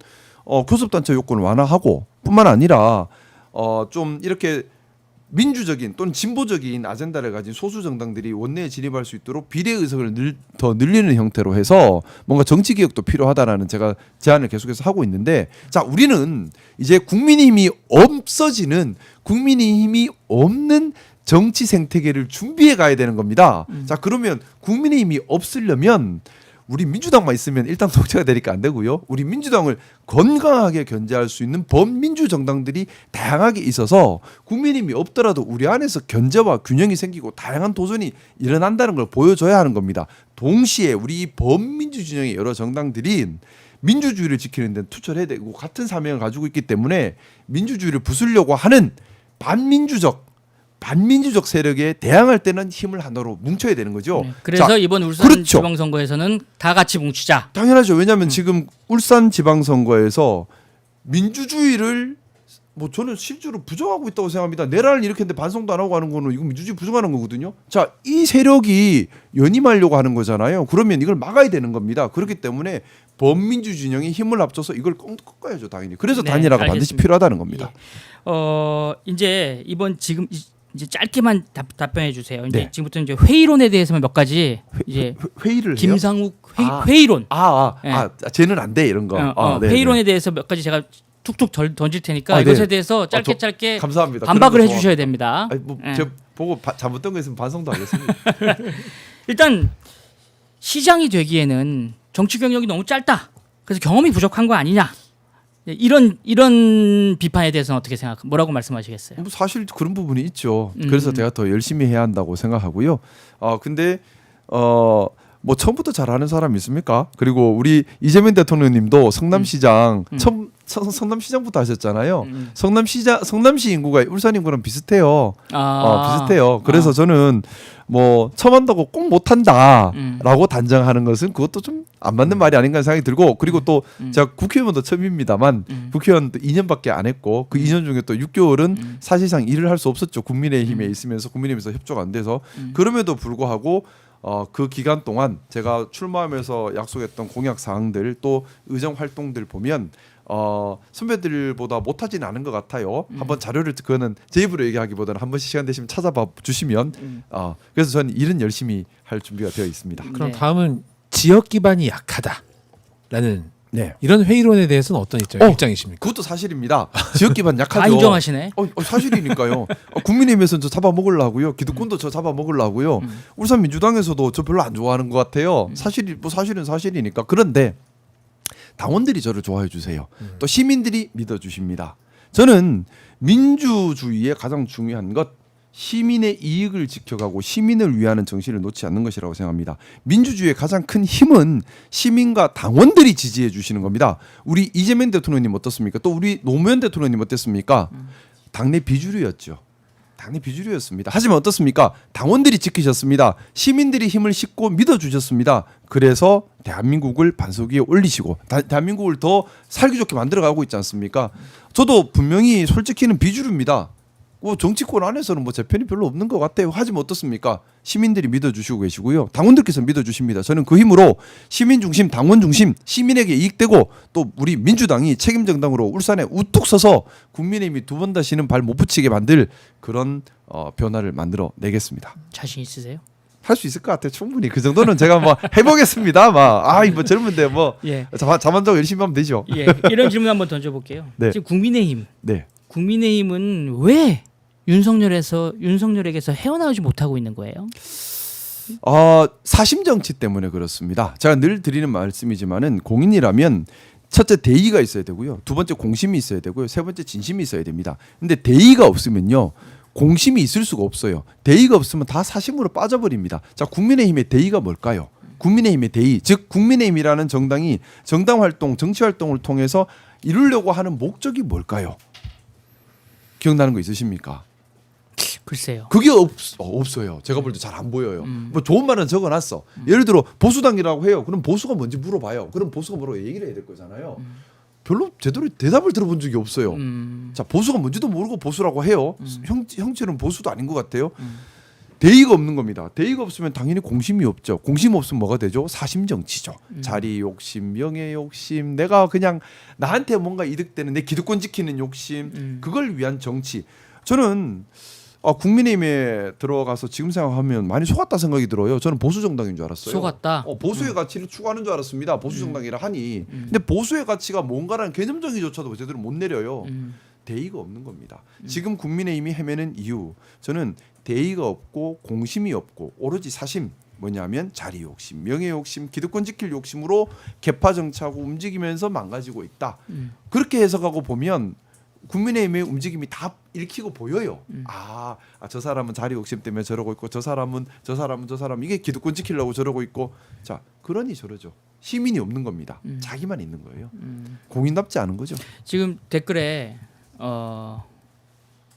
[SPEAKER 2] 교섭단체 요건을 완화하고 뿐만 아니라 좀 이렇게 민주적인 또는 진보적인 아젠다를 가진 소수 정당들이 원내에 진입할 수 있도록 비례 의석을 더 늘리는 형태로 해서 뭔가 정치 개혁도 필요하다라는 제가 제안을 계속해서 하고 있는데 자 우리는 이제 국민의힘이 없어지는 국민의힘이 없는 정치 생태계를 준비해 가야 되는 겁니다. 자 그러면 국민의힘이 없으려면 우리 민주당만 있으면 일당 독재가 되니까 안 되고요. 우리 민주당을 건강하게 견제할 수 있는 범민주 정당들이 다양하게 있어서 국민의힘이 없더라도 우리 안에서 견제와 균형이 생기고 다양한 도전이 일어난다는 걸 보여줘야 하는 겁니다. 동시에 우리 범민주 진영의 여러 정당들이 민주주의를 지키는 데 투철해야 되고 같은 사명을 가지고 있기 때문에 민주주의를 부수려고 하는 반민주적 세력에 대항할 때는 힘을 하나로 뭉쳐야 되는 거죠.
[SPEAKER 1] 네. 그래서
[SPEAKER 2] 자,
[SPEAKER 1] 이번 울산
[SPEAKER 2] 그렇죠.
[SPEAKER 1] 지방선거에서는 다 같이 뭉치자.
[SPEAKER 2] 당연하죠. 왜냐하면 지금 울산 지방선거에서 민주주의를 뭐 저는 실제로 부정하고 있다고 생각합니다. 내란을 일으켰는데 반성도 안 하고 하는 거는 이건 민주주의 부정하는 거거든요. 자, 이 세력이 연임하려고 하는 거잖아요. 그러면 이걸 막아야 되는 겁니다. 그렇기 때문에 범민주 진영이 힘을 합쳐서 이걸 꺾어야죠, 당연히. 그래서
[SPEAKER 1] 네,
[SPEAKER 2] 단일화가 반드시
[SPEAKER 1] 알겠습니다.
[SPEAKER 2] 필요하다는 겁니다.
[SPEAKER 1] 이제 이번 지금 이제 짧게만 답변해 주세요. 이제
[SPEAKER 2] 네.
[SPEAKER 1] 지금부터 이제 회의론에 대해서만 몇 가지 이제
[SPEAKER 2] 회의를 해요?
[SPEAKER 1] 김상욱
[SPEAKER 2] 아.
[SPEAKER 1] 회의론.
[SPEAKER 2] 쟤는 안 돼 이런 거. 네,
[SPEAKER 1] 회의론에
[SPEAKER 2] 네.
[SPEAKER 1] 대해서 몇 가지 제가 툭툭 던질 테니까
[SPEAKER 2] 아,
[SPEAKER 1] 이것에
[SPEAKER 2] 네.
[SPEAKER 1] 대해서 짧게
[SPEAKER 2] 감사합니다.
[SPEAKER 1] 반박을
[SPEAKER 2] 그런 거
[SPEAKER 1] 해주셔야 됩니다.
[SPEAKER 2] 아니, 뭐
[SPEAKER 1] 예.
[SPEAKER 2] 제가 보고 잘못된 거 있으면 반성도 하겠습니다.
[SPEAKER 1] 일단 시장이 되기에는 정치 경력이 너무 짧다. 그래서 경험이 부족한 거 아니냐. 이런 비판에 대해서는 어떻게 뭐라고 말씀하시겠어요?
[SPEAKER 2] 뭐 사실 그런 부분이 있죠. 그래서 제가 더 열심히 해야 한다고 생각하고요. 근데 뭐 처음부터 잘하는 사람이 있습니까? 그리고 우리 이재명 대통령님도 성남시장 성남시장부터 하셨잖아요. 성남시 인구가 울산 인구랑 비슷해요. 비슷해요. 그래서 저는 뭐 처음 한다고 꼭 못한다라고 단정하는 것은 그것도 좀 안 맞는 말이 아닌가 생각이 들고 그리고 또 제가 국회의원도 처음입니다만 국회의원도 2년밖에 안 했고 그 2년 중에 또 6개월은 사실상 일을 할 수 없었죠. 국민의힘에 있으면서 국민의힘에서 협조가 안 돼서 그럼에도 불구하고 그 기간 동안 제가 출마하면서 약속했던 공약 사항들 또 의정 활동들 보면 선배들보다 못하지는 않은 것 같아요. 한번 자료를 그거는 제 입으로 얘기하기보다는 한 번씩 시간 되시면 찾아봐 주시면 그래서 저는 일은 열심히 할 준비가 되어 있습니다.
[SPEAKER 3] 그럼
[SPEAKER 1] 네.
[SPEAKER 3] 다음은 지역 기반이 약하다라는
[SPEAKER 2] 네.
[SPEAKER 3] 이런 회의론에 대해서는 어떤 입장이십니까?
[SPEAKER 2] 그것도 사실입니다. 지역 기반 약하죠.
[SPEAKER 1] 다 인정하시네.
[SPEAKER 2] 사실이니까요. 국민의힘에서는 저 잡아먹으려고요. 기득권도 저 잡아먹으려고요. 울산 민주당에서도 저 별로 안 좋아하는 것 같아요. 사실은 사실이니까. 그런데 당원들이 저를 좋아해 주세요. 또 시민들이 믿어 주십니다. 저는 민주주의의 가장 중요한 것 시민의 이익을 지켜가고 시민을 위하는 정신을 놓지 않는 것이라고 생각합니다. 민주주의의 가장 큰 힘은 시민과 당원들이 지지해 주시는 겁니다. 우리 이재명 대통령님 어떻습니까? 또 우리 노무현 대통령님 어땠습니까? 당내 비주류였죠. 당내 비주류였습니다. 하지만 어떻습니까? 당원들이 지키셨습니다. 시민들이 힘을 싣고 믿어주셨습니다. 그래서 대한민국을 반석 위에 올리시고 대한민국을 더 살기 좋게 만들어가고 있지 않습니까? 저도 분명히 솔직히는 비주류입니다. 정치권 안에서는 제 편이 별로 없는 것 같아요. 하지만 어떻습니까? 시민들이 믿어주시고 계시고요. 당원들께서 믿어주십니다. 저는 그 힘으로 시민 중심, 당원 중심, 시민에게 이익되고 또 우리 민주당이 책임 정당으로 울산에 우뚝 서서 국민의힘이 두 번 다시는 발 못 붙이게 만들 그런 변화를 만들어 내겠습니다.
[SPEAKER 1] 자신 있으세요?
[SPEAKER 2] 할 수 있을 것 같아요. 충분히 그 정도는 제가 해보겠습니다. 이거 젊은데
[SPEAKER 1] 예.
[SPEAKER 2] 잠 안 자고 열심히 하면 되죠.
[SPEAKER 1] 예. 이런 질문 한번 던져볼게요.
[SPEAKER 2] 네.
[SPEAKER 1] 지금 국민의힘,
[SPEAKER 2] 네.
[SPEAKER 1] 국민의힘은 왜 윤석열에게서 헤어나오지 못하고 있는 거예요?
[SPEAKER 2] 사심 정치 때문에 그렇습니다. 제가 늘 드리는 말씀이지만은 공인이라면 첫째 대의가 있어야 되고요. 두 번째 공심이 있어야 되고요. 세 번째 진심이 있어야 됩니다. 근데 대의가 없으면요. 공심이 있을 수가 없어요. 대의가 없으면 다 사심으로 빠져버립니다. 자, 국민의힘의 대의가 뭘까요? 국민의힘의 대의, 즉 국민의힘이라는 정당이 정당 활동, 정치 활동을 통해서 이루려고 하는 목적이 뭘까요? 기억나는 거 있으십니까?
[SPEAKER 1] 글쎄요.
[SPEAKER 2] 그게 없어요. 제가 볼 때 잘 안 보여요. 좋은 말은 적어놨어. 예를 들어 보수당이라고 해요. 그럼 보수가 뭔지 물어봐요. 그럼 보수가 뭐라고 얘기를 해야 될 거잖아요. 별로 제대로 대답을 들어본 적이 없어요. 자, 보수가 뭔지도 모르고 보수라고 해요. 형체는 보수도 아닌 것 같아요. 대의가 없는 겁니다. 대의가 없으면 당연히 공심이 없죠. 공심 없으면 뭐가 되죠? 사심 정치죠. 자리 욕심, 명예 욕심, 내가 그냥 나한테 뭔가 이득되는 내 기득권 지키는 욕심, 그걸 위한 정치. 저는 국민의힘에 들어가서 지금 생각하면 많이 속았다 생각이 들어요. 저는 보수 정당인 줄 알았어요.
[SPEAKER 1] 속았다.
[SPEAKER 2] 보수의 가치를 추구하는 줄 알았습니다. 보수 정당이라 하니. 근데 보수의 가치가 뭔가라는 개념 정의조차도 제대로 못 내려요. 대의가 없는 겁니다. 지금 국민의힘이 헤매는 이유, 저는 대의가 없고 공심이 없고 오로지 사심, 뭐냐면 자리 욕심, 명예 욕심, 기득권 지킬 욕심으로 개파 정치하고 움직이면서 망가지고 있다. 그렇게 해석하고 보면 국민의힘의 움직임이 다 읽히고 보여요. 저 사람은 자리 욕심 때문에 저러고 있고 저 사람은 이게 기득권 지키려고 저러고 있고, 자, 그러니 저러죠. 시민이 없는 겁니다. 자기만 있는 거예요. 공인답지 않은 거죠.
[SPEAKER 1] 지금 댓글에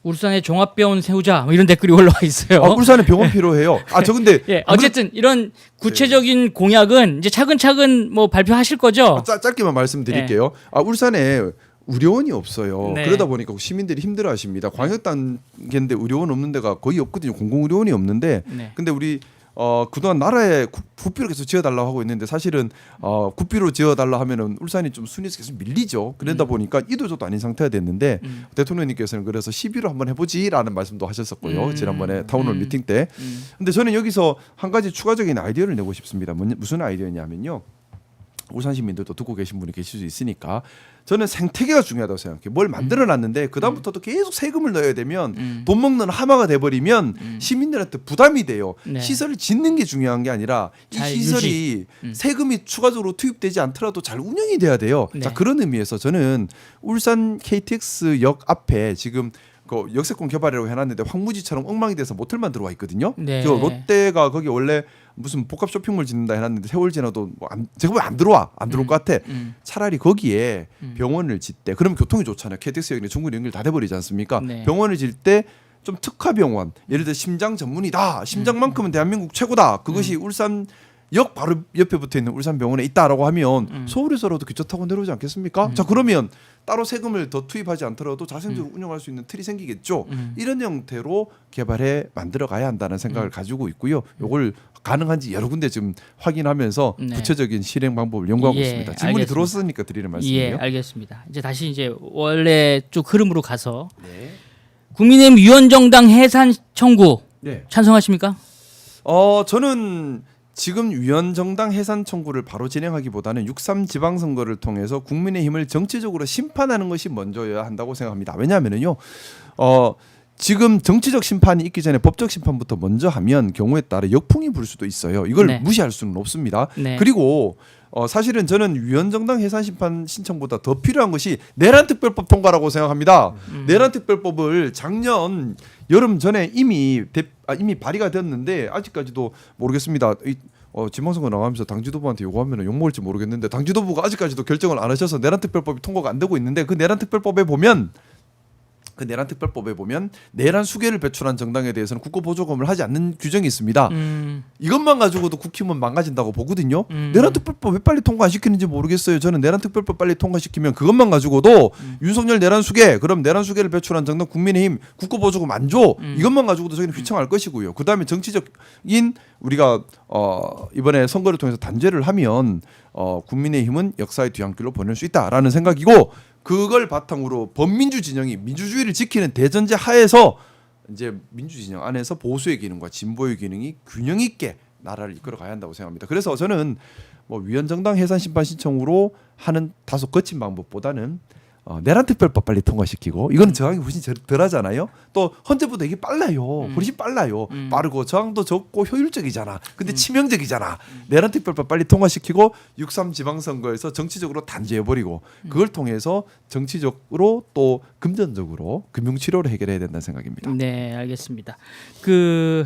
[SPEAKER 1] 울산에 종합병원 세우자 이런 댓글이 올라와 있어요.
[SPEAKER 2] 울산에 병원 필요해요. 저 근데
[SPEAKER 1] 예, 어쨌든 이런 구체적인 공약은 이제 차근차근 발표하실 거죠?
[SPEAKER 2] 짧게만 말씀드릴게요. 울산에 의료원이 없어요.
[SPEAKER 1] 네.
[SPEAKER 2] 그러다 보니까 시민들이 힘들어하십니다. 광역 단계인데 의료원 없는 데가 거의 없거든요. 공공의료원이 없는데,
[SPEAKER 1] 네.
[SPEAKER 2] 근데 우리 그동안 나라에 국비로 계속 지어달라고 하고 있는데 사실은 국비로 지어달라 하면은 울산이 좀 순위에서 계속 밀리죠. 그러다 보니까 이도저도 아닌 상태가 됐는데 대통령님께서는 그래서 시비로 한번 해보지라는 말씀도 하셨었고요. 지난번에 타운홀 미팅 때. 근데 저는 여기서 한 가지 추가적인 아이디어를 내고 싶습니다. 무슨 아이디어냐면요. 울산 시민들도 듣고 계신 분이 계실 수 있으니까 저는 생태계가 중요하다고 생각해요. 뭘 만들어놨는데 그다음부터도 계속 세금을 넣어야 되면 돈 먹는 하마가 돼버리면 시민들한테 부담이 돼요.
[SPEAKER 1] 네.
[SPEAKER 2] 시설을 짓는 게 중요한 게 아니라 이
[SPEAKER 1] 잘
[SPEAKER 2] 시설이 세금이 추가적으로 투입되지 않더라도 잘 운영이 돼야 돼요.
[SPEAKER 1] 네.
[SPEAKER 2] 자, 그런 의미에서 저는 울산 KTX역 앞에 지금 그 역세권 개발이라고 해놨는데 황무지처럼 엉망이 돼서 모텔만 들어와 있거든요.
[SPEAKER 1] 네.
[SPEAKER 2] 그 롯데가 거기 원래 무슨 복합 쇼핑몰 짓는다 해놨는데 세월 지나도 제가 보면 안 들어올 것 같아. 차라리 거기에 병원을 짓대. 그러면 교통이 좋잖아요. KTX역이나 중구 연결 다 돼버리지 않습니까?
[SPEAKER 1] 네.
[SPEAKER 2] 병원을 질 때 좀 특화 병원, 예를 들어 심장 전문이다. 심장만큼은 대한민국 최고다. 그것이 울산 역 바로 옆에 붙어 있는 울산병원에 있다라고 하면 서울에서라도 기차 타고 내려오지 않겠습니까? 자, 그러면 따로 세금을 더 투입하지 않더라도 자생적으로 운영할 수 있는 틀이 생기겠죠. 이런 형태로 개발해 만들어 가야 한다는 생각을 가지고 있고요. 이걸 가능한지 여러 군데 지금 확인하면서
[SPEAKER 1] 네.
[SPEAKER 2] 구체적인 실행 방법을 연구하고
[SPEAKER 1] 예,
[SPEAKER 2] 있습니다. 질문이
[SPEAKER 1] 알겠습니다.
[SPEAKER 2] 들어왔으니까 드리는
[SPEAKER 1] 예,
[SPEAKER 2] 말씀이에요.
[SPEAKER 1] 알겠습니다. 다시 원래 쭉 흐름으로 가서
[SPEAKER 2] 네.
[SPEAKER 1] 국민의힘 위원정당 해산 청구
[SPEAKER 2] 네.
[SPEAKER 1] 찬성하십니까?
[SPEAKER 2] 저는 지금 위원정당 해산 청구를 바로 진행하기보다는 6.3 지방선거를 통해서 국민의힘을 정치적으로 심판하는 것이 먼저여야 한다고 생각합니다. 왜냐하면요, 지금 정치적 심판이 있기 전에 법적 심판부터 먼저 하면 경우에 따라 역풍이 불 수도 있어요. 이걸
[SPEAKER 1] 네.
[SPEAKER 2] 무시할 수는 없습니다.
[SPEAKER 1] 네.
[SPEAKER 2] 그리고 사실은 저는 위헌정당 해산 심판 신청보다 더 필요한 것이 내란특별법 통과라고 생각합니다. 내란특별법을 작년 여름 전에 이미 발의가 됐는데 아직까지도 모르겠습니다. 지방선거 나가면서 당지도부한테 요구하면 욕먹을지 모르겠는데 당지도부가 아직까지도 결정을 안 하셔서 내란특별법이 통과가 안 되고 있는데 그 내란특별법에 보면 내란 수계를 배출한 정당에 대해서는 국고보조금을 하지 않는 규정이 있습니다. 이것만 가지고도 국힘은 망가진다고 보거든요. 내란특별법 왜 빨리 통과 안 시키는지 모르겠어요. 저는 내란특별법 빨리 통과시키면 그것만 가지고도 윤석열 내란 수계, 그럼 내란 수계를 배출한 정당 국민의힘 국고보조금 안 줘. 이것만 가지고도 저희는 휘청할 것이고요. 그다음에 정치적인 우리가 이번에 선거를 통해서 단죄를 하면 국민의힘은 역사의 뒤안길로 보낼 수 있다라는 생각이고 그걸 바탕으로 범민주 진영이 민주주의를 지키는 대전제 하에서 이제 민주 진영 안에서 보수의 기능과 진보의 기능이 균형 있게 나라를 이끌어 가야 한다고 생각합니다. 그래서 저는 뭐 위헌정당 해산 심판 신청으로 하는 다소 거친 방법보다는 내란특별법 빨리 통과시키고 이거는 저항이 훨씬 덜하잖아요. 또 헌재보다 이게 빨라요. 훨씬 빨라요. 빠르고 저항도 적고 효율적이잖아. 근데 치명적이잖아. 내란특별법 빨리 통과시키고 6.3 지방선거에서 정치적으로 단죄해버리고 그걸 통해서 정치적으로 또 금전적으로 금융치료를 해결해야 된다는 생각입니다.
[SPEAKER 1] 네, 알겠습니다. 그